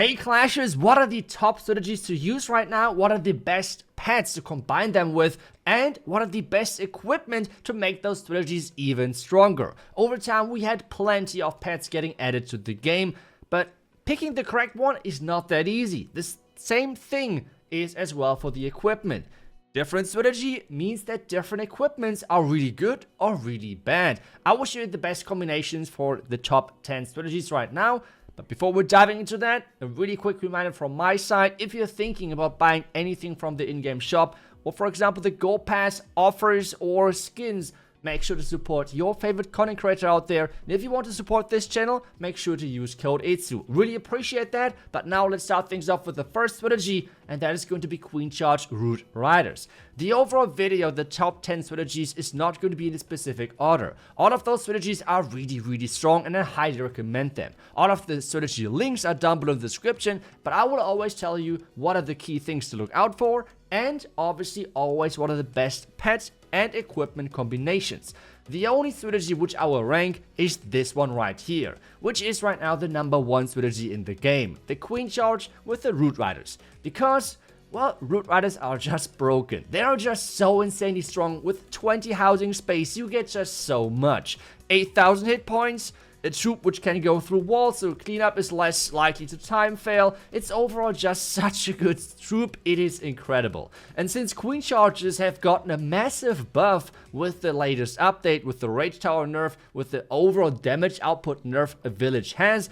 Hey Clashers, what are the top strategies to use right now? What are the best pets to combine them with? And what are the best equipment to make those strategies even stronger? Over time, we had plenty of pets getting added to the game, but picking the correct one is not that easy. The same thing is as well for the equipment. Different strategy means that different equipments are really good or really bad. I will show you the best combinations for the top 10 strategies right now. But before we're diving into that, a really quick reminder from my side, if you're thinking about buying anything from the in-game shop, or for example the Gold Pass offers or skins, make sure to support your favorite content creator out there. And if you want to support this channel, make sure to use code iTzu. Really appreciate that. But now let's start things off with the first strategy, and that is going to be Queen Charge Root Riders. The overall video, the top 10 strategies, is not going to be in a specific order. All of those strategies are really strong, and I highly recommend them. All of the strategy links are down below in the description, but I will always tell you what are the key things to look out for, and obviously always what are the best pets and equipment combinations. The only strategy which I will rank is this one right here, which is right now the #1 strategy in the game, the Queen Charge with the Root Riders. Because, well, Root Riders are just broken. They are just so insanely strong. With 20 housing space, you get just so much. 8,000 hit points, a troop which can go through walls, so cleanup is less likely to time fail. It's overall just such a good troop, it is incredible. And since Queen Charges have gotten a massive buff with the latest update, with the Rage Tower nerf, with the overall damage output nerf a village has,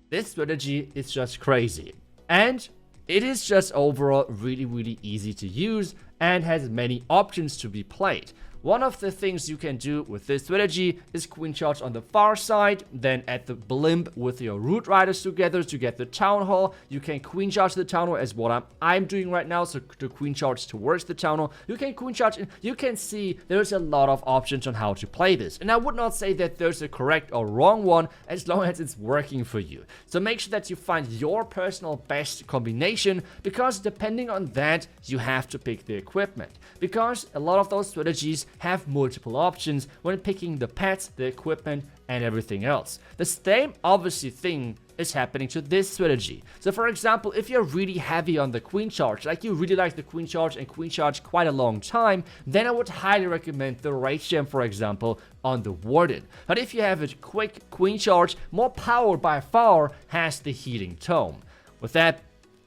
this strategy is just crazy. And it is just overall really easy to use and has many options to be played. One of the things you can do with this strategy is Queen Charge on the far side, then add the blimp with your Root Riders together to get the Town Hall. You can Queen Charge the Town Hall as what I'm doing right now, so to Queen Charge towards the Town Hall. You can Queen Charge, and you can see there's a lot of options on how to play this. And I would not say that there's a correct or wrong one, as long as it's working for you. So make sure that you find your personal best combination, because depending on that, you have to pick the equipment. Because a lot of those strategies have multiple options when picking the pets, the equipment, and everything else. The same obviously thing is happening to this strategy. So for example, if you're really heavy on the Queen Charge, like you really like the Queen Charge and Queen Charge quite a long time, then I would highly recommend the Rage Gem, for example, on the Warden. But if you have a quick Queen Charge, more power by far has the Healing Tome. With that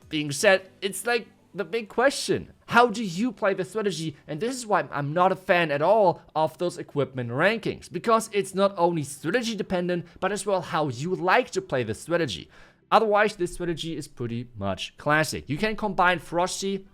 being said, it's like the big question. How do you play the strategy? And this is why I'm not a fan at all of those equipment rankings, because it's not only strategy dependent, but as well how you like to play the strategy. Otherwise, this strategy is pretty much classic. You can combine Frosty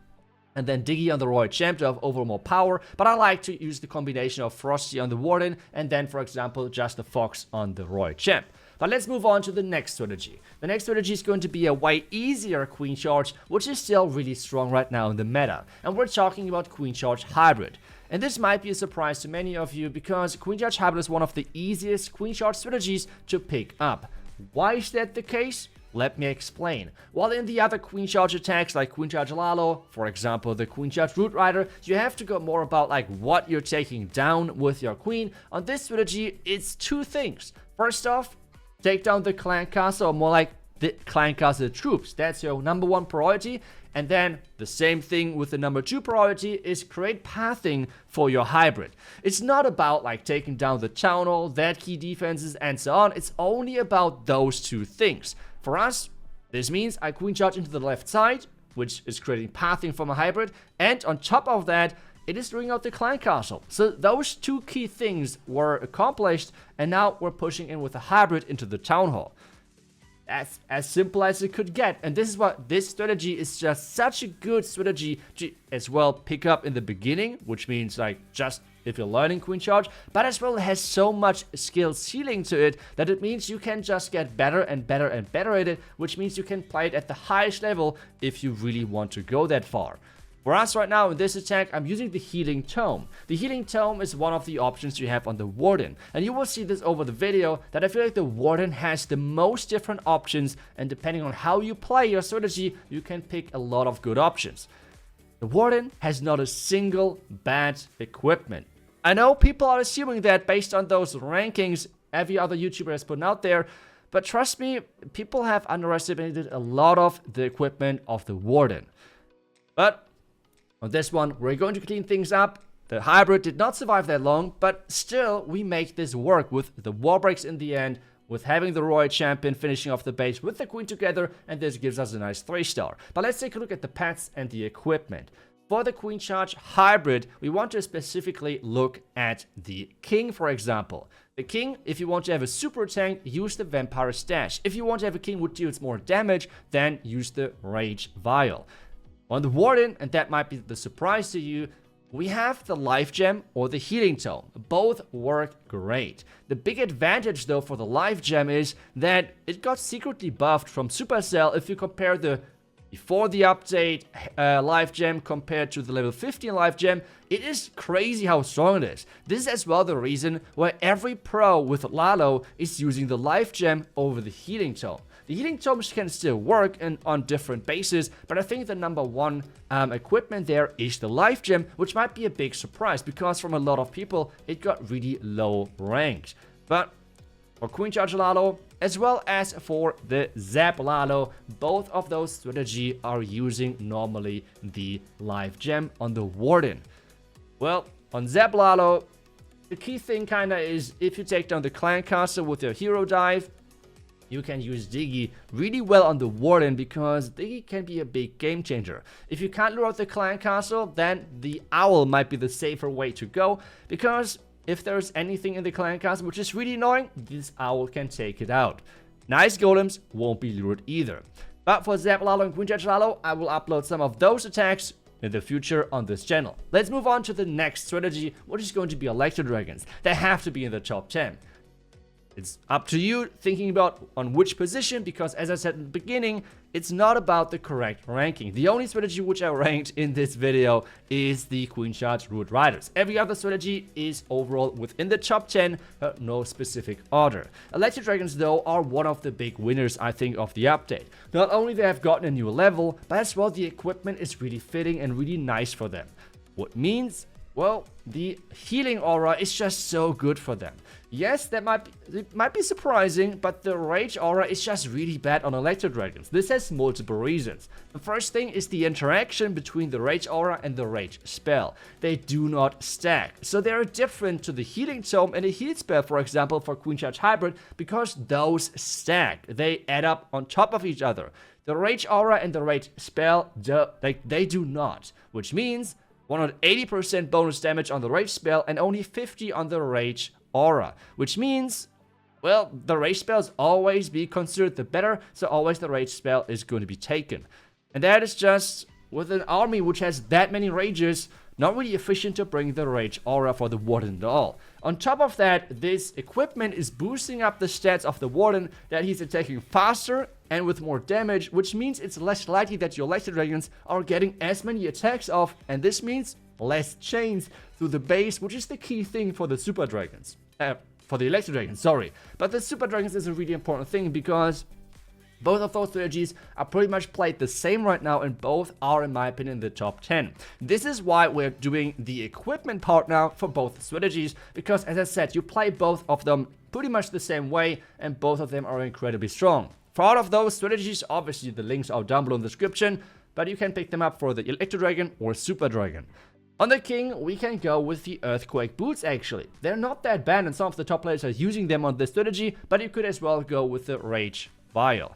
and then Diggy on the Royal Champ to have overall more power, but I like to use the combination of Frosty on the Warden and then, for example, just the Fox on the Royal Champ. But let's move on to the next strategy. The next strategy is going to be a way easier Queen Charge, which is still really strong right now in the meta. And we're talking about Queen Charge Hybrid. And this might be a surprise to many of you, because Queen Charge Hybrid is one of the easiest Queen Charge strategies to pick up. Why is that the case? Let me explain. While in the other Queen Charge attacks, like Queen Charge Lalo, for example, the Queen Charge Root Rider, you have to go more about like what you're taking down with your queen. On this strategy, it's two things. First off, take down the clan castle, or more like the clan castle troops. That's your #1 priority. And then the same thing with the #2 priority is create pathing for your hybrid. It's not about like taking down the town hall, that key defenses, and so on. It's only about those two things. For us, this means I Queen Charge into the left side, which is creating pathing for my hybrid. And on top of that, it is bringing out the clan castle. So those two key things were accomplished, and now we're pushing in with a hybrid into the town hall. That's as simple as it could get. And this is what this strategy is, just such a good strategy to as well pick up in the beginning, which means like just if you're learning Queen Charge, but as well it has so much skill ceiling to it that it means you can just get better and better and better at it, which means you can play it at the highest level if you really want to go that far. For us right now in this attack, I'm using the Healing Tome. The Healing Tome is one of the options you have on the Warden. And you will see this over the video, that I feel like the Warden has the most different options, and depending on how you play your strategy, you can pick a lot of good options. The Warden has not a single bad equipment. I know people are assuming that based on those rankings every other YouTuber has put out there, But trust me, people have underestimated a lot of the equipment of the Warden. But on this one, we're going to clean things up. The hybrid did not survive that long, but still, we make this work with the wall breaks in the end, with having the Royal Champion finishing off the base with the Queen together, and this gives us a nice 3-star. But let's take a look at the pets and the equipment. For the Queen Charge hybrid, we want to specifically look at the King, for example. The King, if you want to have a super tank, use the Vampire Stash. If you want to have a King who deals more damage, then use the Rage Vial. On the Warden, and that might be the surprise to you, we have the Life Gem or the Healing Tome. Both work great. The big advantage though for the Life Gem is that it got secretly buffed from Supercell if you compare the before the update Life Gem compared to the level 15 Life Gem. It is crazy how strong it is. This is as well the reason why every pro with Lalo is using the Life Gem over the Healing Tome. The Healing Tomes can still work on different bases, but I think the number one equipment there is the Life Gem, which might be a big surprise because from a lot of people it got really low ranked. But for Queen Charge Lalo, as well as for the Zap Lalo, both of those strategy are using normally the Life Gem on the Warden. Well, on Zap Lalo, the key thing kinda is if you take down the Clan Castle with your Hero Dive, you can use Diggy really well on the Warden because Diggy can be a big game changer. If you can't lure out the Clan Castle, then the Owl might be the safer way to go, because if there's anything in the Clan Castle which is really annoying, this Owl can take it out. Nice Golems won't be lured either. But for Zap Lalo and Queen Charge Lalo, I will upload some of those attacks in the future on this channel. Let's move on to the next strategy, which is going to be Electro Dragons. They have to be in the top 10. It's up to you thinking about on which position, because as I said in the beginning, it's not about the correct ranking. The only strategy which I ranked in this video is the Queen Charge Root Riders. Every other strategy is overall within the top 10, but no specific order. Electro Dragons though are one of the big winners, I think, of the update. Not only they have gotten a new level, but as well the equipment is really fitting and really nice for them. What means? Well, the healing aura is just so good for them. Yes, it might be surprising, but the Rage aura is just really bad on Electro Dragons. This has multiple reasons. The first thing is the interaction between the Rage aura and the Rage spell. They do not stack, so they are different to the Healing Tome and the Heal spell, for example, for Queen Charge Hybrid, because those stack. They add up on top of each other. The Rage aura and the Rage spell, they do not, which means 180% bonus damage on the Rage spell and only 50 on the Rage aura, which means, well, the Rage spells always be considered the better, so always the Rage spell is going to be taken. And that is just, with an army which has that many Rages, not really efficient to bring the Rage aura for the Warden at all. On top of that, this equipment is boosting up the stats of the Warden, that he's attacking faster and with more damage, which means it's less likely that your Electro Dragons are getting as many attacks off, and this means less chains through the base, which is the key thing for the Super Dragons. For the Electro Dragons, sorry. But the Super Dragons is a really important thing because both of those strategies are pretty much played the same right now, and both are, in my opinion, in the top 10. This is why we're doing the equipment part now for both strategies, because as I said, you play both of them pretty much the same way, and both of them are incredibly strong. For all of those strategies, obviously the links are down below in the description, but you can pick them up for the Electro Dragon or Super Dragon. On the King, we can go with the Earthquake Boots actually. They're not that bad, and some of the top players are using them on this strategy, but you could as well go with the Rage Vial.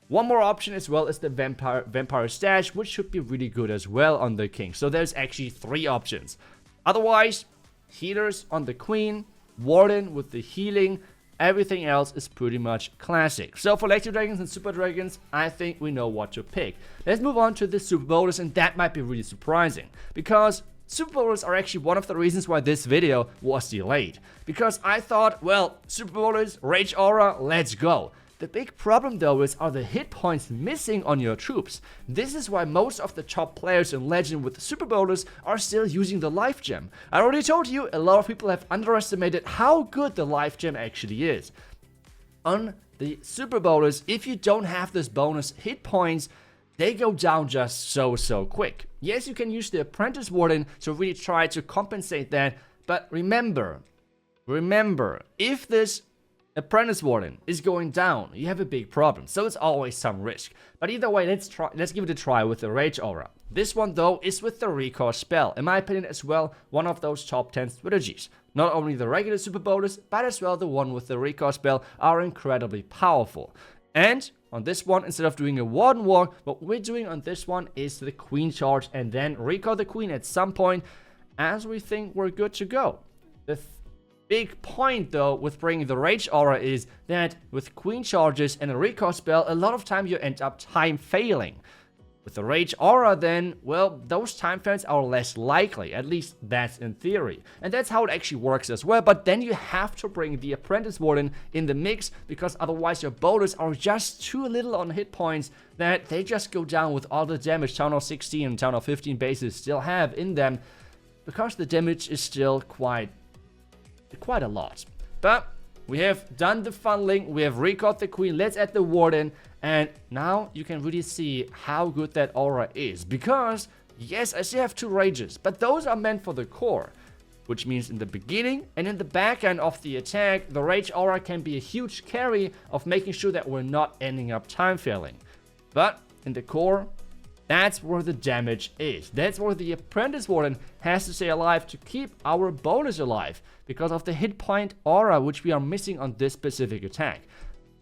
One more option as well is the Vampire Stash, which should be really good as well on the King. So there's actually 3 options. Otherwise, healers on the Queen, Warden with the healing, everything else is pretty much classic. So for Electro Dragons and Super Dragons, I think we know what to pick. Let's move on to the Super Bowlers, and that might be really surprising, because Super Bowlers are actually one of the reasons why this video was delayed. Because I thought, well, Super Bowlers, Rage Aura, let's go. The big problem though are the hit points missing on your troops. This is why most of the top players in Legend with Super Bowlers are still using the Life Gem. I already told you, a lot of people have underestimated how good the Life Gem actually is. On the Super Bowlers, if you don't have this bonus hit points, they go down just so quick. Yes, you can use the Apprentice Warden to really try to compensate that, but remember, if this Apprentice Warden is going down, you have a big problem, so it's always some risk. But either way, let's give it a try with the Rage Aura. This one though is with the Recall spell, in my opinion as well, one of those top 10 strategies. Not only the regular super bonus, but as well the one with the Recall spell are incredibly powerful. And on this one, instead of doing a Warden Walk, what we're doing on this one is the Queen charge and then recall the Queen at some point as we think we're good to go. The big point though with bringing the Rage Aura is that with Queen charges and a recall spell, a lot of time you end up time failing. With the Rage Aura then, well, those time fails are less likely, at least that's in theory. And that's how it actually works as well, but then you have to bring the Apprentice Warden in the mix, because otherwise your boulders are just too little on hit points that they just go down with all the damage Town Hall 16 and Town Hall 15 bases still have in them, because the damage is still quite a lot. But we have done the funneling, we have recalled the Queen, let's add the Warden, and now you can really see how good that aura is. Because, yes, I still have 2 rages, but those are meant for the core. Which means in the beginning and in the back end of the attack, the Rage Aura can be a huge carry of making sure that we're not ending up time failing. But in the core, that's where the damage is. That's where the Apprentice Warden has to stay alive to keep our bonus alive, because of the hit point aura which we are missing on this specific attack.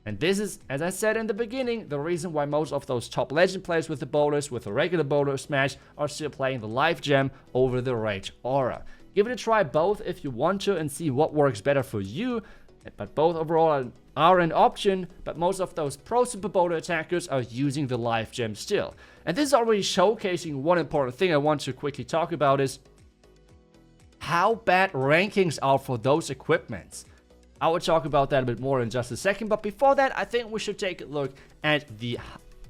And this is, as I said in the beginning, the reason why most of those top legend players with the bonus, with the regular bonus smash, are still playing the life gem over the Rage Aura. Give it a try both if you want to and see what works better for you. But both overall are an option, but most of those pro super boulder attackers are using the life gem still. And this is already showcasing one important thing I want to quickly talk about is how bad rankings are for those equipments. I will talk about that a bit more in just a second, but before that I think we should take a look at the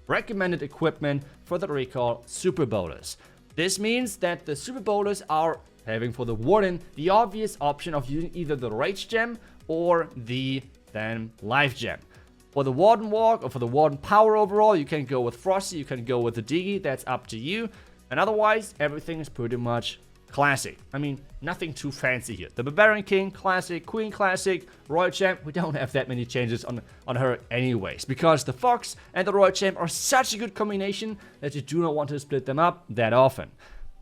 recommended equipment for the recall super bowlers. This means that the super bowlers are having for the Warden the obvious option of using either the Rage Gem or the then Life Gem. For the Warden Walk or for the Warden Power overall, you can go with Frosty, you can go with the Diggy, that's up to you. And otherwise, everything is pretty much classic. I mean, nothing too fancy here. The Barbarian King, classic. Queen, classic. Royal Champ, we don't have that many changes on her anyways, because the Fox and the Royal Champ are such a good combination that you do not want to split them up that often.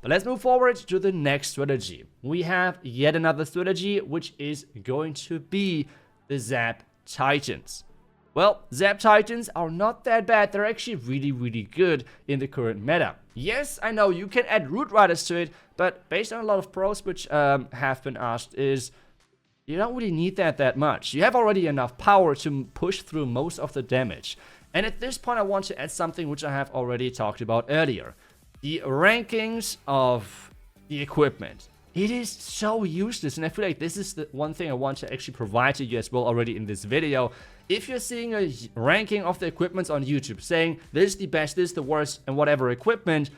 But let's move forward to the next strategy. We have yet another strategy, which is going to be the Zap Titans. Well, Zap Titans are not that bad. They're actually really, really good in the current meta. Yes, I know you can add Root Riders to it, but based on a lot of pros which have been asked is, you don't really need that much. You have already enough power to push through most of the damage. And at this point I want to add something which I have already talked about earlier. The rankings of the equipment. It is so useless, and I feel like this is the one thing I want to actually provide to you as well already in this video. If you're seeing a ranking of the equipments on YouTube saying this is the best, this is the worst, and whatever equipment,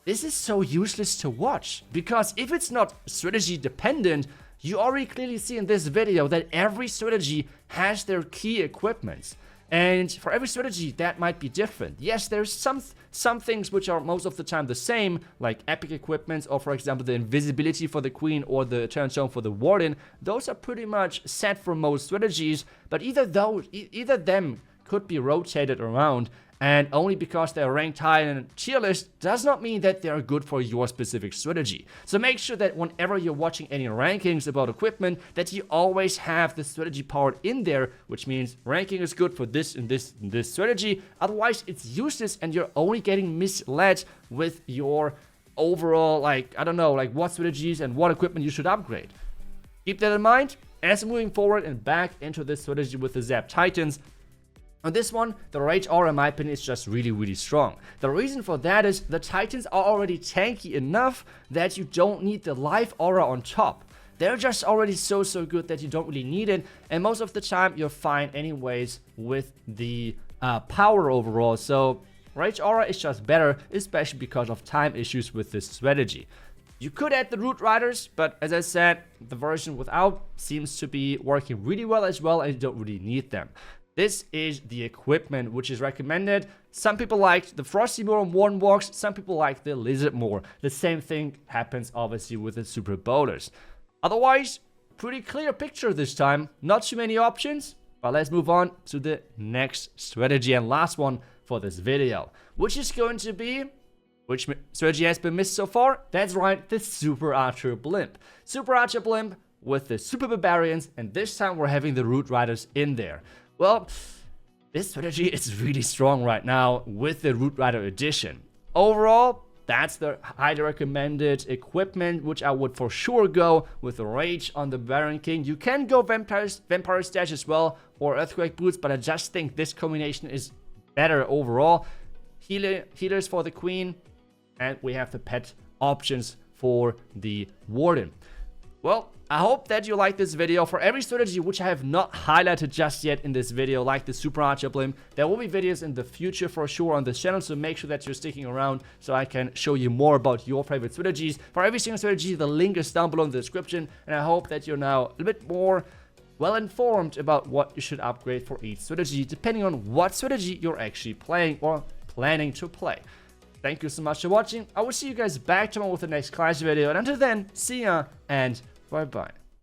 this is so useless to watch. Because if it's not strategy dependent, you already clearly see in this video that every strategy has their key equipments. And for every strategy, that might be different. Yes, there's some things which are most of the time the same, like epic equipments, or for example, the invisibility for the Queen or the Eternal Stone for the Warden. Those are pretty much set for most strategies, but either them could be rotated around, and only because they're ranked high in a tier list does not mean that they're good for your specific strategy. So make sure that whenever you're watching any rankings about equipment, that you always have the strategy part in there, which means ranking is good for this and this and this strategy. Otherwise, it's useless and you're only getting misled with your overall, like, I don't know, like what strategies and what equipment you should upgrade. Keep that in mind as moving forward and back into this strategy with the Zap Titans. On this one, the Rage Aura, in my opinion, is just really, really strong. The reason for that is the Titans are already tanky enough that you don't need the Life Aura on top. They're just already so good that you don't really need it, and most of the time you're fine anyways with the power overall. So Rage Aura is just better, especially because of time issues with this strategy. You could add the Root Riders, but as I said, the version without seems to be working really well as well, and you don't really need them. This is the equipment which is recommended. Some people like the Frosty more on Warden Walks, some people like the Lizard more. The same thing happens obviously with the Super Bowlers. Otherwise, pretty clear picture this time. Not too many options, But let's move on to the next strategy and last one for this video, which is going to be, which strategy has been missed so far? That's right, the Super Archer Blimp. Super Archer Blimp with the Super Barbarians, and this time we're having the Root Riders in there. Well, this strategy is really strong right now with the Root Rider edition. Overall, that's the highly recommended equipment, which I would for sure go with the Rage on the Baron King. You can go Vampire Stash as well, or Earthquake Boots, but I just think this combination is better overall. Healers for the Queen, and we have the pet options for the Warden. Well, I hope that you like this video. For every strategy which I have not highlighted just yet in this video, like the Super Archer Blimp, there will be videos in the future for sure on this channel, so make sure that you're sticking around so I can show you more about your favorite strategies. For every single strategy, the link is down below in the description, and I hope that you're now a little bit more well informed about what you should upgrade for each strategy, depending on what strategy you're actually playing or planning to play. Thank you so much for watching. I will see you guys back tomorrow with the next class video, and until then, see ya and bye-bye.